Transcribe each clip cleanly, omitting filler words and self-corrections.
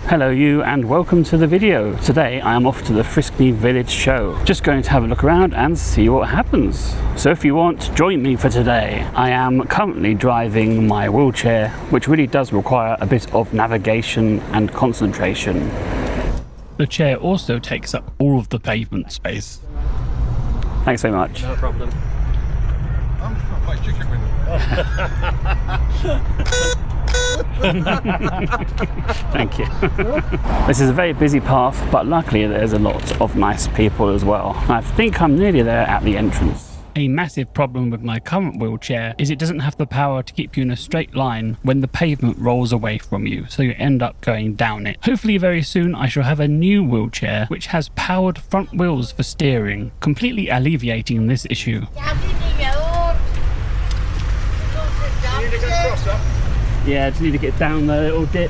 Hello you and welcome to the video. Today I am off to the Friskney Village Show. Just going to have a look around and see what happens. So if you want, join me for today. I am currently driving my wheelchair, which really does require a bit of navigation and concentration. The chair also takes up all of the pavement space. Thanks very much. No problem. Thank you. This is a very busy path, but luckily there's a lot of nice people as well. I think I'm nearly there at the entrance. A massive problem with my current wheelchair is it doesn't have the power to keep you in a straight line when the pavement rolls away from you, so you end up going down it. Hopefully very soon I shall have a new wheelchair which has powered front wheels for steering, completely alleviating this issue. Yeah, I just need to get down the little dip.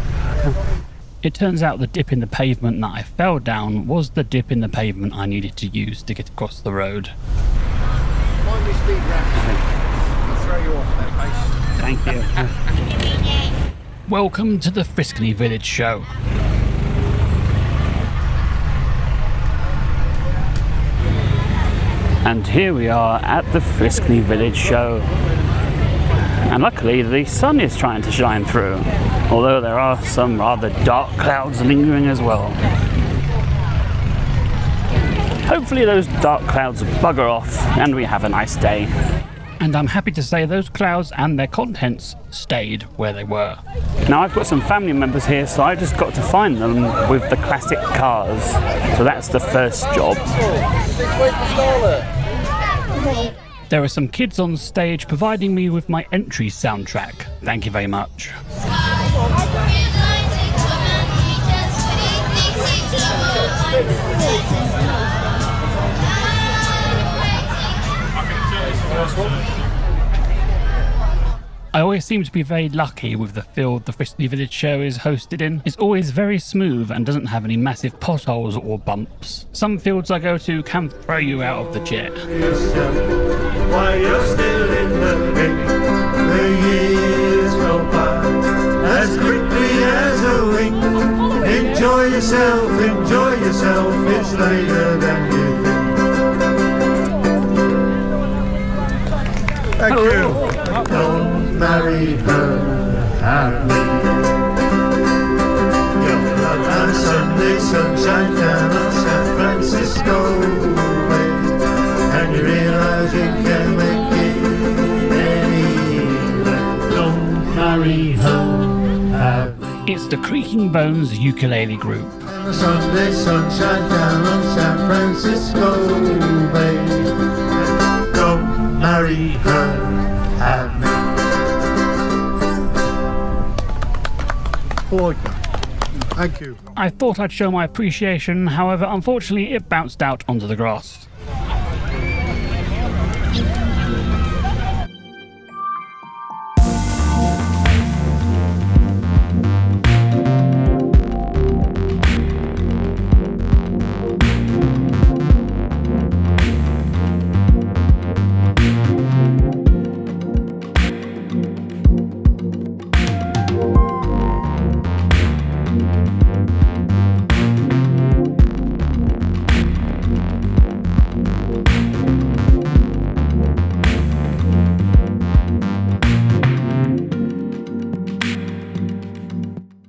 It turns out the dip in the pavement that I fell down was the dip in the pavement I needed to use to get across the road. Mind me speed ramp. I'll throw you off that pace. Thank you. Welcome to the Friskney Village Show. And here we are at the Friskney Village Show. And luckily the sun is trying to shine through, although there are some rather dark clouds lingering as well. Hopefully those dark clouds bugger off and we have a nice day. And I'm happy to say those clouds and their contents stayed where they were. Now I've got some family members here, so I just got to find them with the classic cars. So that's the first job. There are some kids on stage providing me with my entry soundtrack. Thank you very much. I always seem to be very lucky with the field the Friskney Village Show is hosted in. It's always very smooth and doesn't have any massive potholes or bumps. Some fields I go to can throw you out of the chair. While you're still in the pit, the years go by as quickly as a wink. Enjoy yourself, it's later than you think. Thank you. Don't marry her, Harry. Your love and Sunday sunshine down on San Francisco way, and you realize you can make it anywhere. Don't marry her, Harry. It's the Creaking Bones Ukulele Group. And Sunday sunshine down on San Francisco Bay. Don't marry her. Thank you. I thought I'd show my appreciation, however, unfortunately it bounced out onto the grass.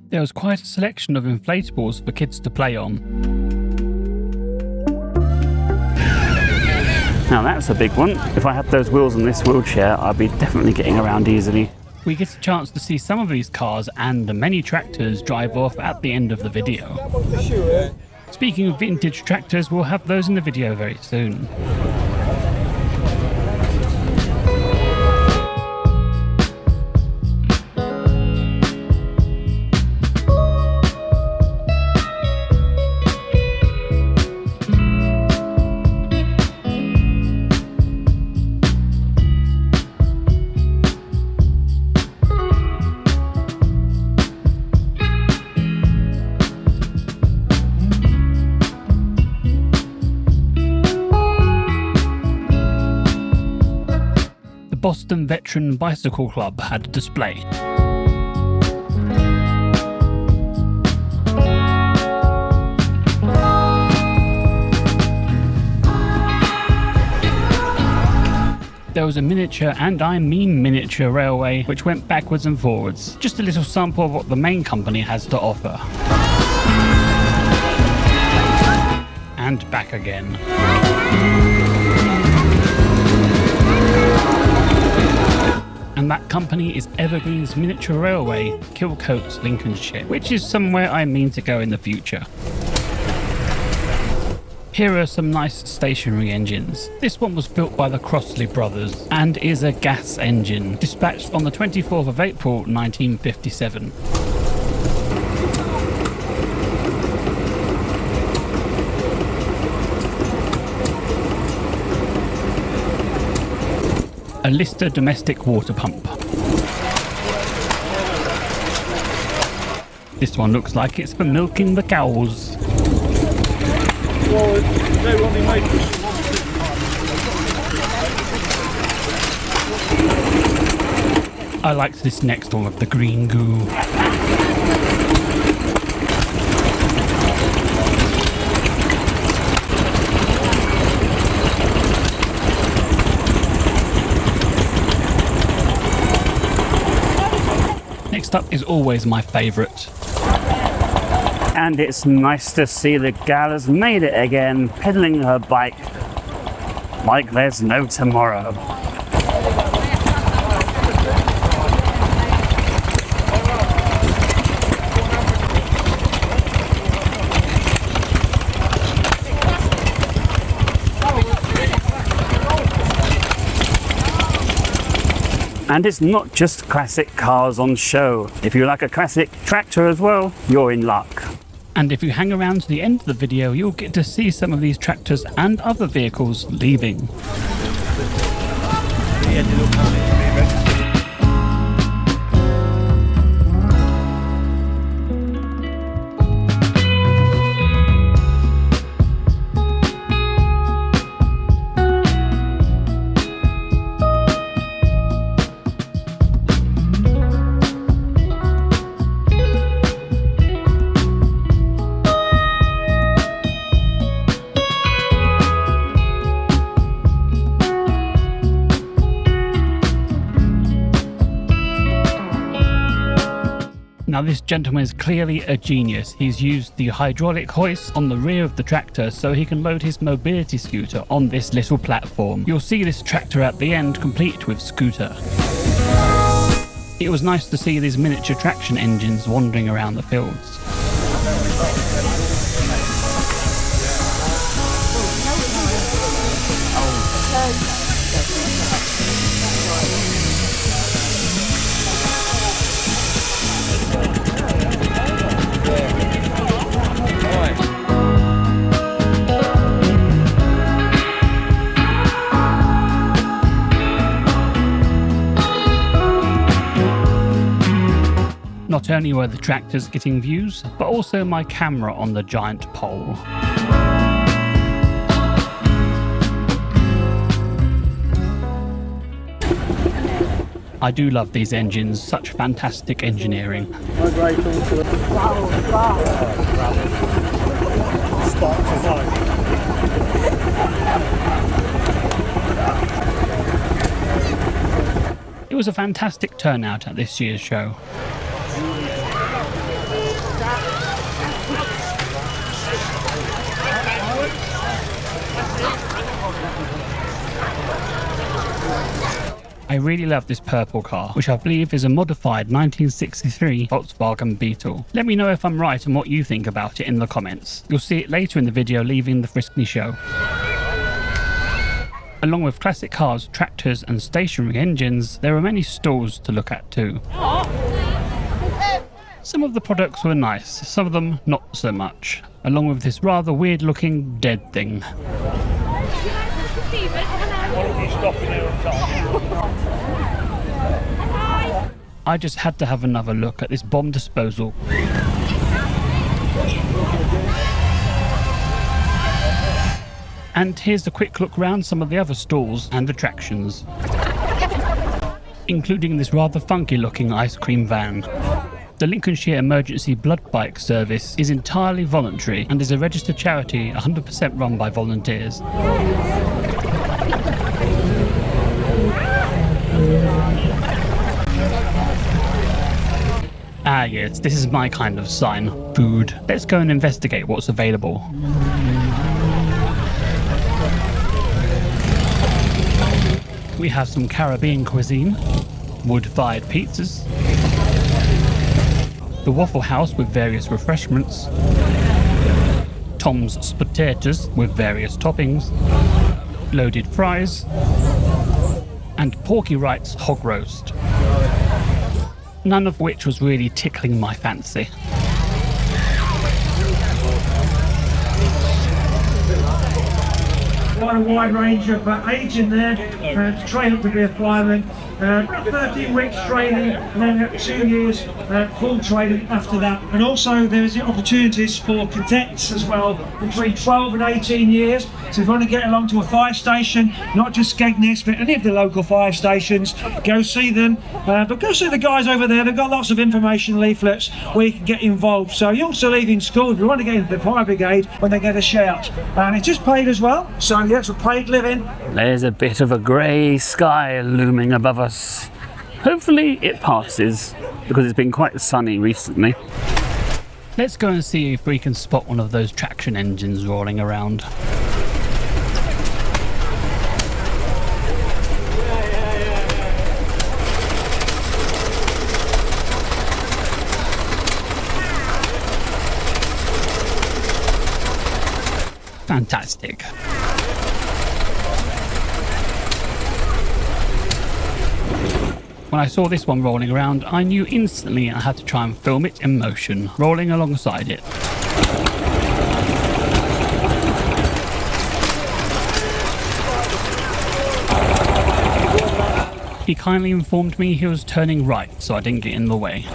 There was quite a selection of inflatables for kids to play on. Now that's a big one. If I had those wheels on this wheelchair, I'd be definitely getting around easily. We get a chance to see some of these cars and the many tractors drive off at the end of the video. Speaking of vintage tractors, we'll have those in the video very soon. Boston Veteran Bicycle Club had a display. shows a miniature, and I mean miniature, railway which went backwards and forwards. Just a little sample of what the main company has to offer. And back again. And that company is Evergreen's Miniature Railway, Kilcoats, Lincolnshire, which is somewhere I mean to go in the future. Here are some nice stationary engines. This one was built by the Crossley brothers and is a gas engine, dispatched on the 24th of April 1957. A Lister domestic water pump. This one looks like it's for milking the cows. I liked this next one with the green goo. Next up is always my favourite. And it's nice to see the gal has made it again, pedalling her bike like there's no tomorrow. And it's not just classic cars on show. If you like a classic tractor as well, you're in luck. And if you hang around to the end of the video, you'll get to see some of these tractors and other vehicles leaving. Now this gentleman is clearly a genius. He's used the hydraulic hoist on the rear of the tractor so he can load his mobility scooter on this little platform. You'll see this tractor at the end complete with scooter. It was nice to see these miniature traction engines wandering around the fields. Not only were the tractors getting views, but also my camera on the giant pole. I do love these engines, such fantastic engineering. It was a fantastic turnout at this year's show. I really love this purple car, which I believe is a modified 1963 Volkswagen Beetle. Let me know if I'm right and what you think about it in the comments. You'll see it later in the video leaving the Friskney show. Along with classic cars, tractors and stationary engines, there are many stalls to look at too. Some of the products were nice, some of them not so much, along with this rather weird looking dead thing. I just had to have another look at this bomb disposal. And here's a quick look round some of the other stalls and attractions, including this rather funky looking ice cream van. The Lincolnshire Emergency Blood Bike Service is entirely voluntary and is a registered charity 100% run by volunteers. Ah yes, this is my kind of sign. Food. Let's go and investigate what's available. We have some Caribbean cuisine, wood-fired pizzas, the Waffle House with various refreshments, Tom's Spaghettis with various toppings, loaded fries, and Porky Wright's hog roast. None of which was really tickling my fancy. Quite a wide range of age in there to train up to be a fireman. About 13 weeks training and then 2 years full training after that. And also there's the opportunities for cadets as well between 12 and 18 years. So if you want to get along to a fire station, not just Skegness but any of the local fire stations, go see them. But go see the guys over there, they've got lots of information leaflets where you can get involved. So you're also leaving school if you want to get into the fire brigade when they get a shout. And it's just paid as well, so yeah, it's a paid living. There's a bit of a grey sky looming above us. Hopefully it passes, because it's been quite sunny recently. Let's go and see if we can spot one of those traction engines rolling around. Fantastic. When I saw this one rolling around, I knew instantly I had to try and film it in motion, rolling alongside it. He kindly informed me he was turning right, so I didn't get in the way.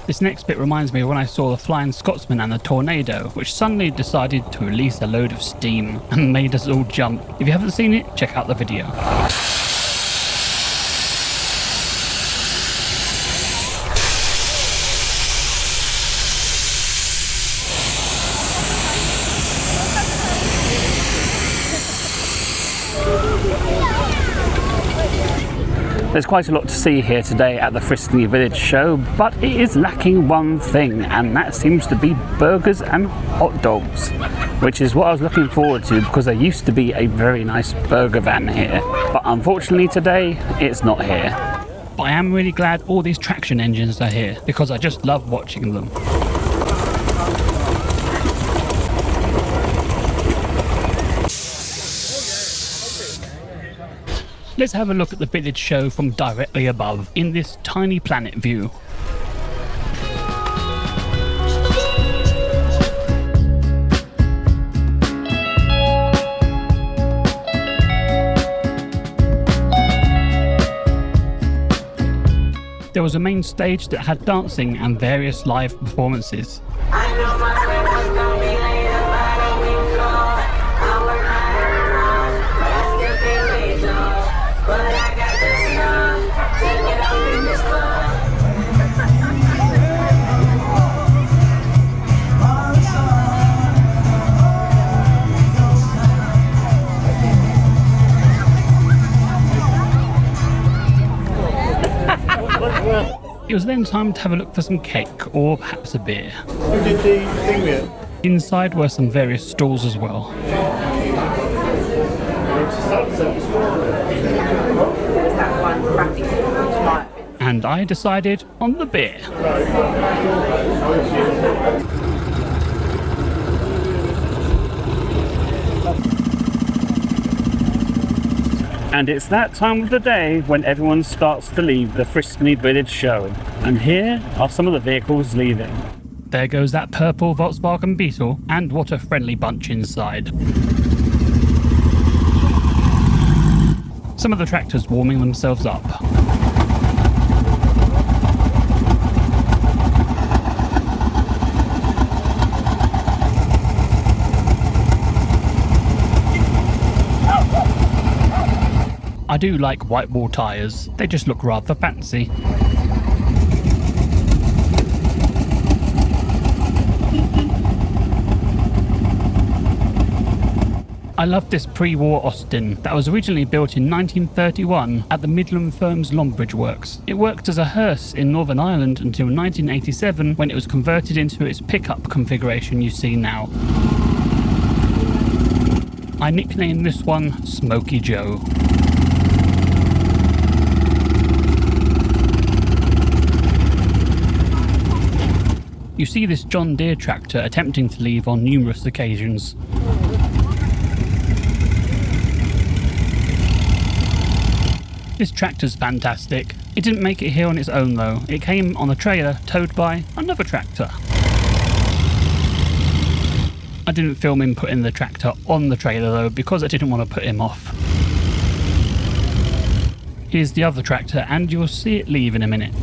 This next bit reminds me of when I saw the Flying Scotsman and the tornado, which suddenly decided to release a load of steam and made us all jump. If you haven't seen it, check out the video. There's quite a lot to see here today at the Friskney Village Show, but it is lacking one thing, and that seems to be burgers and hot dogs, which is what I was looking forward to because there used to be a very nice burger van here, but unfortunately today it's not here. But I am really glad all these traction engines are here because I just love watching them. Let's have a look at the village show from directly above, in this tiny planet view. There was a main stage that had dancing and various live performances. I know my friend was gonna be later about a week ago. I work my ass off, but I still can't pay it off. But I got just enough to get up in this club. It was then time to have a look for some cake, or perhaps a beer. Who did the thing with? Inside were some various stalls as well. And I decided on the beer. And it's that time of the day when everyone starts to leave the Friskney Village Show. And here are some of the vehicles leaving. There goes that purple Volkswagen Beetle, and what a friendly bunch inside. Some of the tractors warming themselves up. I do like white wall tyres, they just look rather fancy. I love this pre-war Austin that was originally built in 1931 at the Midland Firm's Longbridge Works. It worked as a hearse in Northern Ireland until 1987 when it was converted into its pickup configuration you see now. I nicknamed this one Smoky Joe. You see this John Deere tractor attempting to leave on numerous occasions. This tractor's fantastic. It didn't make it here on its own though. It came on a trailer towed by another tractor. I didn't film him putting the tractor on the trailer though because I didn't want to put him off. Here's the other tractor and you'll see it leave in a minute.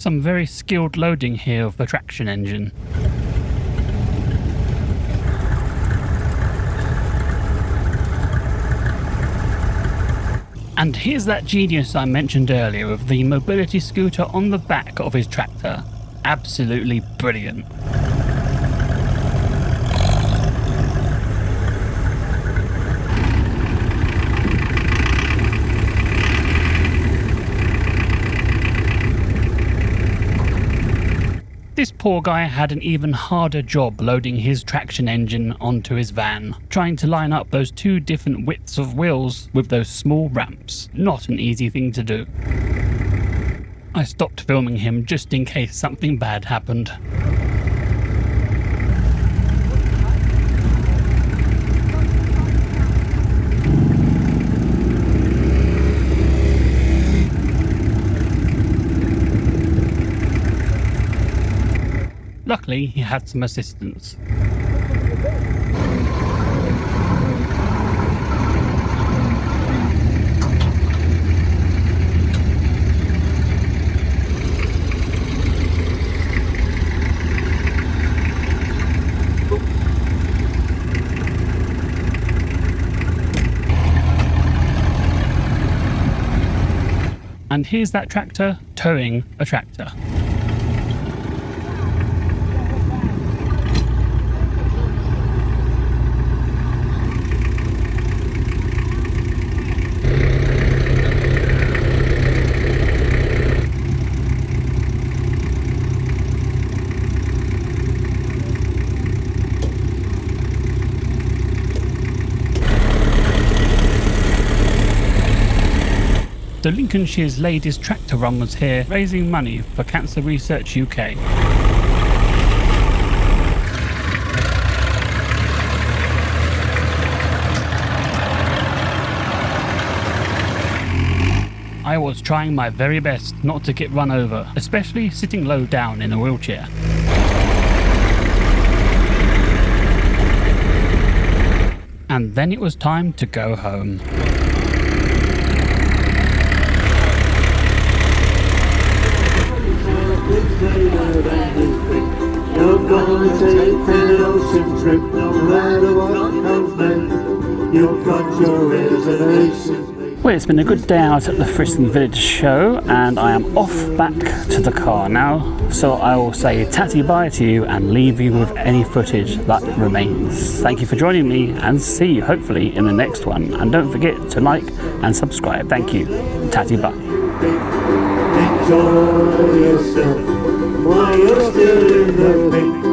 Some very skilled loading here of the traction engine. And here's that genius I mentioned earlier of the mobility scooter on the back of his tractor. Absolutely brilliant. This poor guy had an even harder job loading his traction engine onto his van, trying to line up those two different widths of wheels with those small ramps. Not an easy thing to do. I stopped filming him just in case something bad happened. Luckily, he had some assistance. And here's that tractor towing a tractor. So Lincolnshire's latest tractor run was here, raising money for Cancer Research UK. I was trying my very best not to get run over, especially sitting low down in a wheelchair. And then it was time to go home. You're gonna take an ocean trip, no matter what comes next. You've got your reservations. Well, it's been a good day out at the Friskney Village Show, and I am off back to the car now. So I will say tatty bye to you and leave you with any footage that remains. Thank you for joining me, and see you hopefully in the next one. And don't forget to like and subscribe. Thank you. Tatty bye. Enjoy yourself while you're still in the pink.